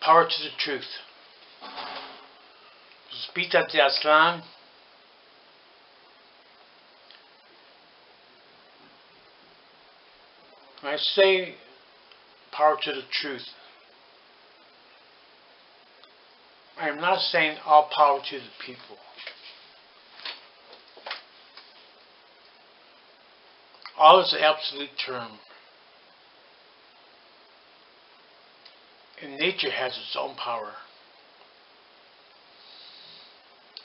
Power to the truth. Spita de Aslan. When I say power to the truth, I am not saying all power to the people. All is an absolute term. And nature has its own power.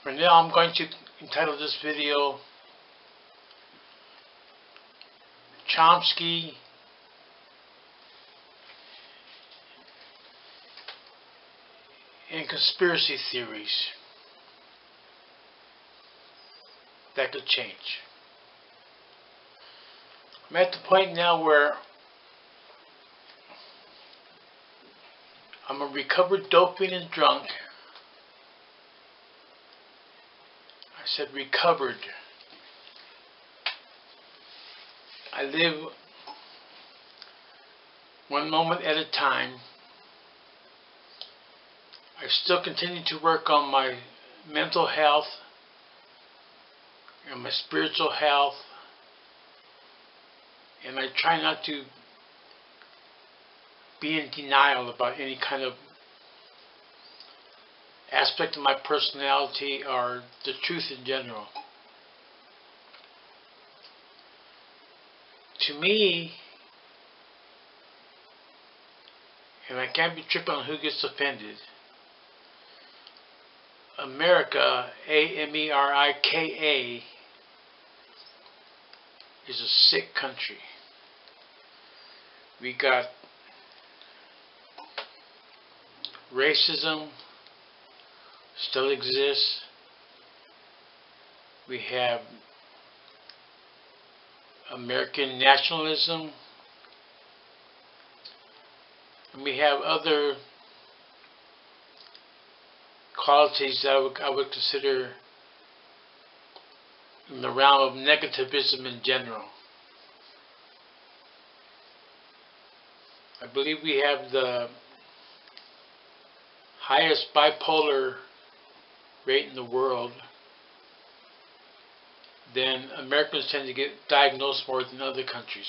For now, I'm going to entitle this video Chomsky and Conspiracy Theories that could change. I'm at the point now where I'm a recovered doping and drunk. I said recovered. I live one moment at a time. I still continue to work on my mental health and my spiritual health, and I try not to be in denial about any kind of aspect of my personality or the truth in general. To me, and I can't be tripping on who gets offended, America, Amerika, is a sick country. We got racism still exists. We have American nationalism, and we have other qualities that I would consider in the realm of negativism in general. I believe we have the highest bipolar rate in the world. Then Americans tend to get diagnosed more than other countries.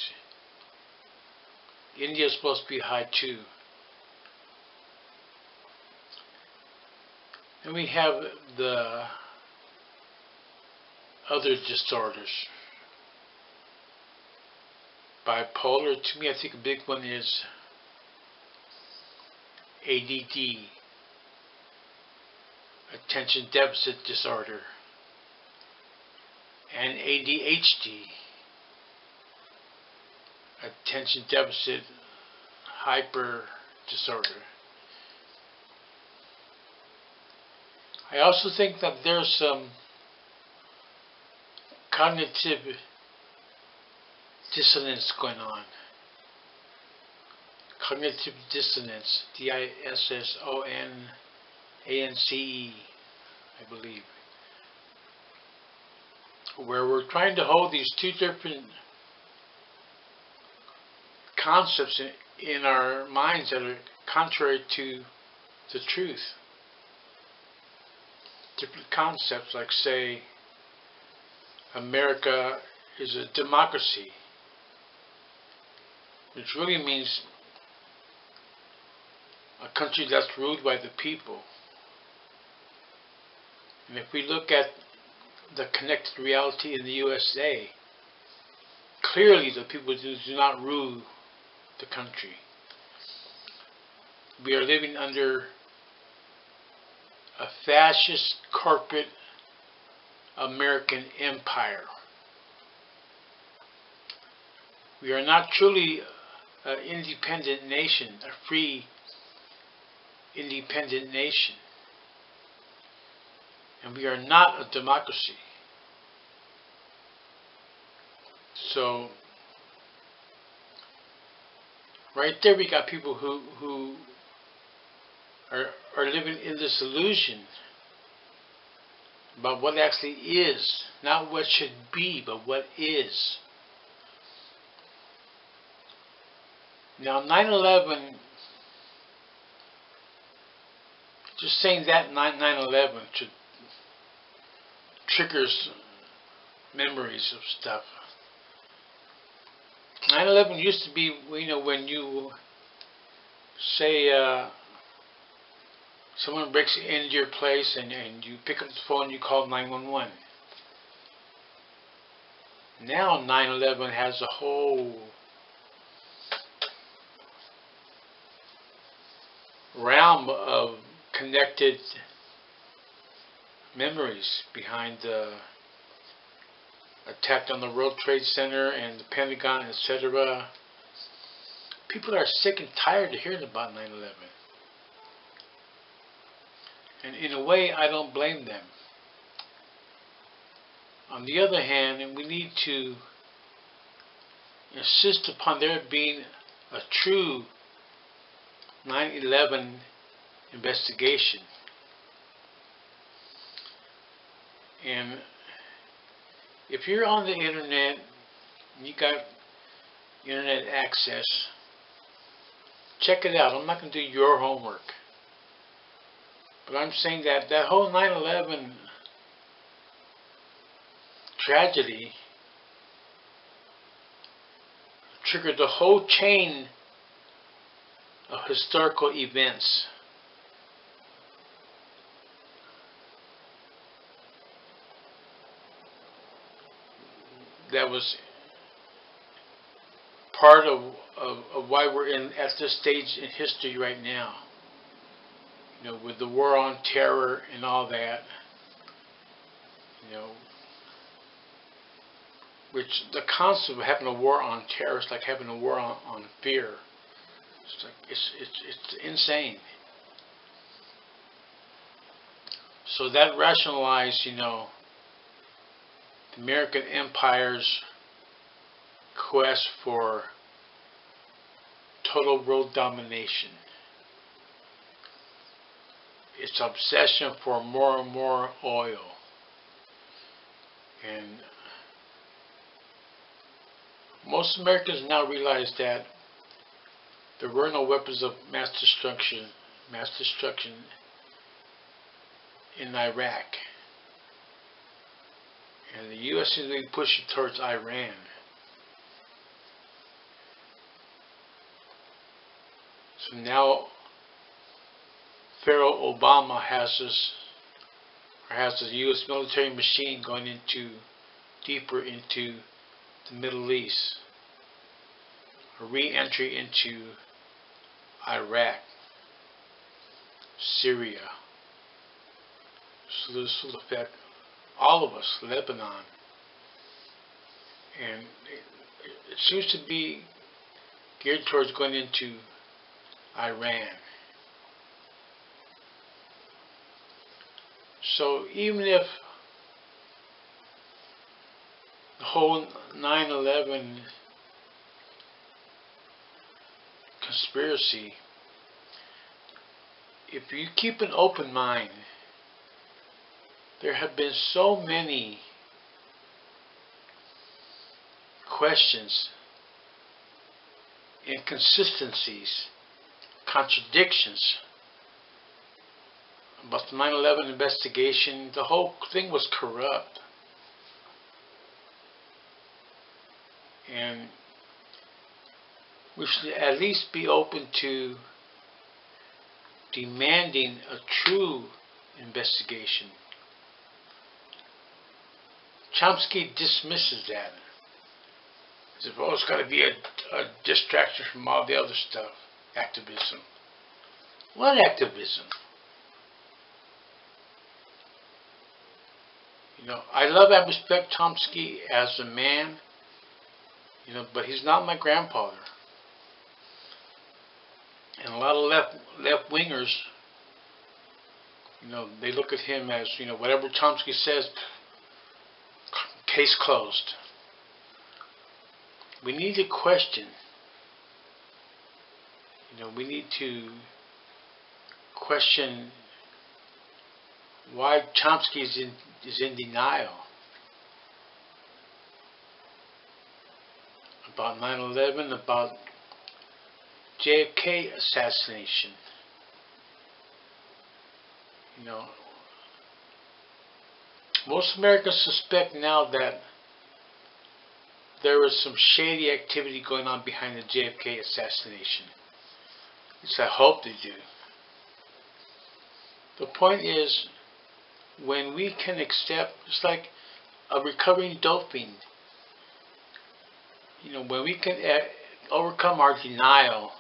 India is supposed to be high too. And we have the other disorders. Bipolar, to me, I think a big one is ADD, attention deficit disorder, and ADHD, attention deficit hyper disorder. I also think that there's some cognitive dissonance going on. Cognitive dissonance, dissonance, I believe. Where we're trying to hold these two different concepts in our minds that are contrary to the truth. Different concepts, like say America is a democracy, which really means a country that's ruled by the people. And if we look at the connected reality in the USA, clearly the people do not rule the country. We are living under a fascist corporate American empire. We are not truly an independent nation, a free independent nation. And we are not a democracy. So, right there we got people who are living in this illusion about what actually is, not what should be, but what is. Now, 9/11 just saying that 9/11 triggers memories of stuff. 9/11 used to be, you know, when you say someone breaks into your place and you pick up the phone and you call 911. Now 9/11 has a whole realm of connected memories behind the attack on the World Trade Center and the Pentagon, etc. People are sick and tired of hearing about 9/11. And in a way, I don't blame them. On the other hand, we need to insist upon there being a true 9/11 investigation. And if you're on the internet, you got internet access, check it out. I'm not going to do your homework. But I'm saying that that whole 9/11 tragedy triggered the whole chain of historical events. That was part of why we're at this stage in history right now. You know, with the war on terror and all that. You know, which the concept of having a war on terror is like having a war on fear. It's like it's insane. So that rationalized, you know, the American Empire's quest for total world domination. Its obsession for more and more oil. And most Americans now realize that there were no weapons of mass destruction in Iraq. And the U.S. is being pushed towards Iran. So now Pharaoh Obama has the U.S. military machine going deeper into the Middle East. A re-entry into Iraq, Syria. So this will affect all of us, Lebanon. And it seems to be geared towards going into Iran. So even if the whole 9/11 conspiracy, if you keep an open mind, there have been so many questions, inconsistencies, contradictions about the 9/11 investigation. The whole thing was corrupt. And we should at least be open to demanding a true investigation. Chomsky dismisses that. As if, oh, it's got to be a distraction from all the other stuff. Activism. What activism? You know, I love and respect Chomsky as a man, you know, but he's not my grandfather. And a lot of left-wingers, you know, they look at him as, you know, whatever Chomsky says, case closed. We need to question. You know, we need to question why Chomsky is in denial about 9/11, about JFK assassination. You know, most Americans suspect now that there was some shady activity going on behind the JFK assassination. At least I hope they do. The point is, when we can accept, it's like a recovering dope fiend. You know, when we can overcome our denial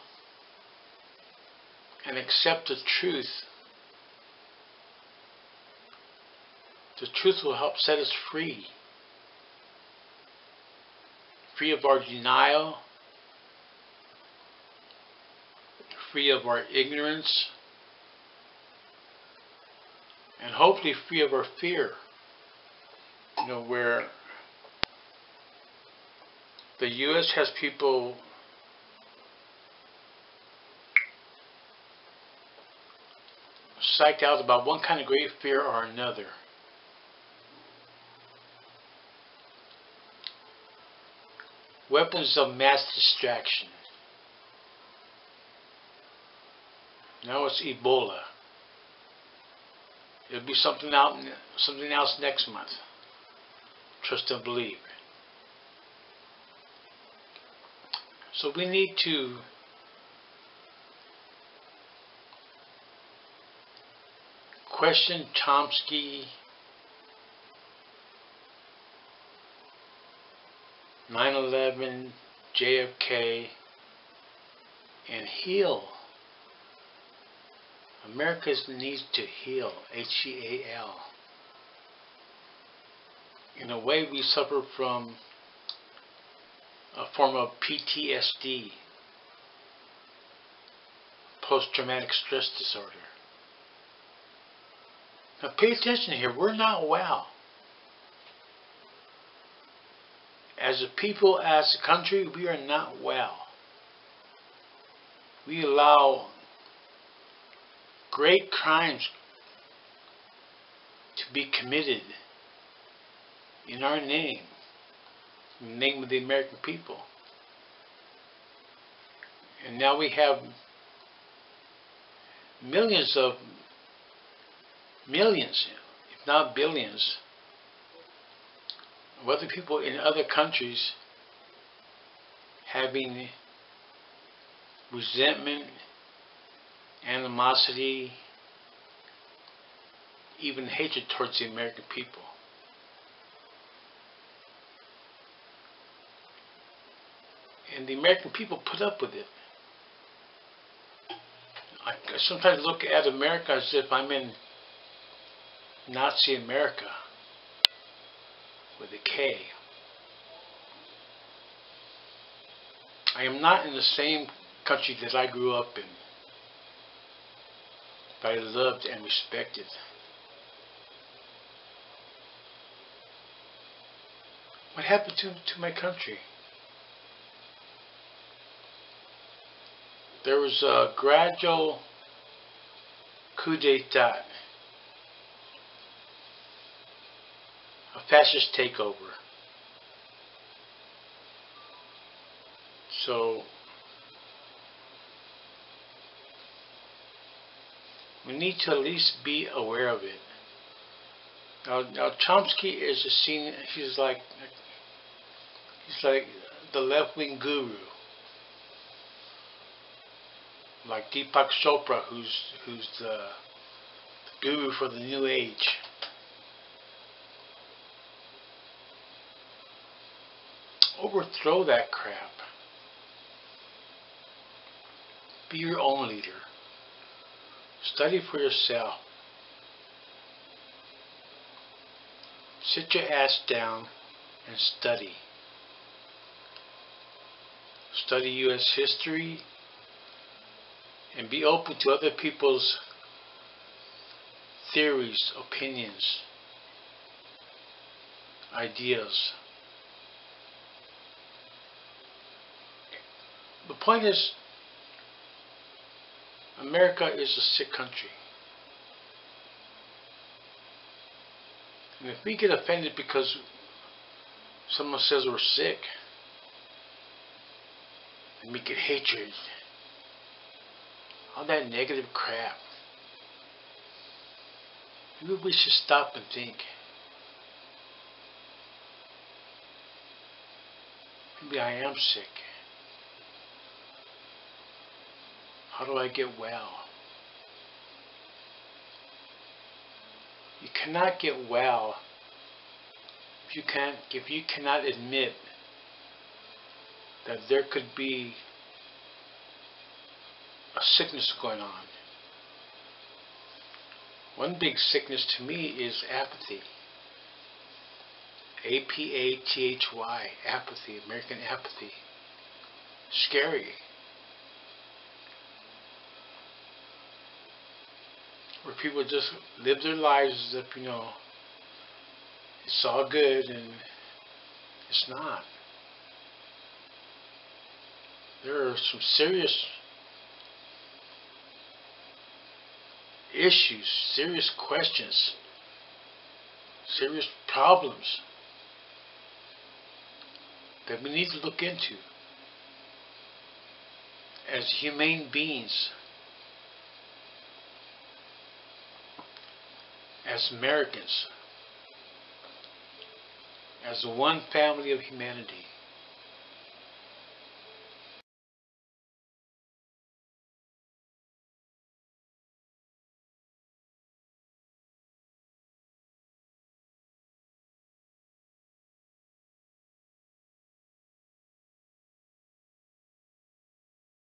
and accept the truth will help set us free. Free of our denial, free of our ignorance, and hopefully free of our fear. You know, where the U.S. has people psyched out about one kind of great fear or another. Weapons of mass distraction. Now it's Ebola. It'll be something else next month. Trust and believe. So we need to question Chomsky, 9/11, JFK, and heal. America needs to heal, H-E-A-L. In a way, we suffer from a form of PTSD, post-traumatic stress disorder. Now pay attention here, we're not well. As a people, as a country, we are not well. We allow great crimes to be committed in our name, in the name of the American people. And now we have millions, if not billions, of other people in other countries having resentment, animosity, even hatred towards the American people. And the American people put up with it. I sometimes look at America as if I'm in Nazi America with a K. I am not in the same country that I grew up in, but I loved and respected. What happened to my country? There was a gradual coup d'etat, a fascist takeover. So we need to at least be aware of it. Now Chomsky is a scene. He's like the left-wing guru, like Deepak Chopra, who's the guru for the New Age. Overthrow that crap. Be your own leader. Study for yourself. Sit your ass down and study. Study U.S. history and be open to other people's theories, opinions, ideas. The point is, America is a sick country. And if we get offended because someone says we're sick, and we get hatred, all that negative crap, Maybe we should stop and think. Maybe I am sick. How do I get well? You cannot get well if you cannot admit that there could be a sickness going on. One big sickness to me is apathy. A-P-A-T-H-Y, apathy, American apathy. Scary. Where people just live their lives as if, it's all good, and it's not. There are some serious issues, serious questions, serious problems that we need to look into as humane beings, as Americans, as one family of humanity.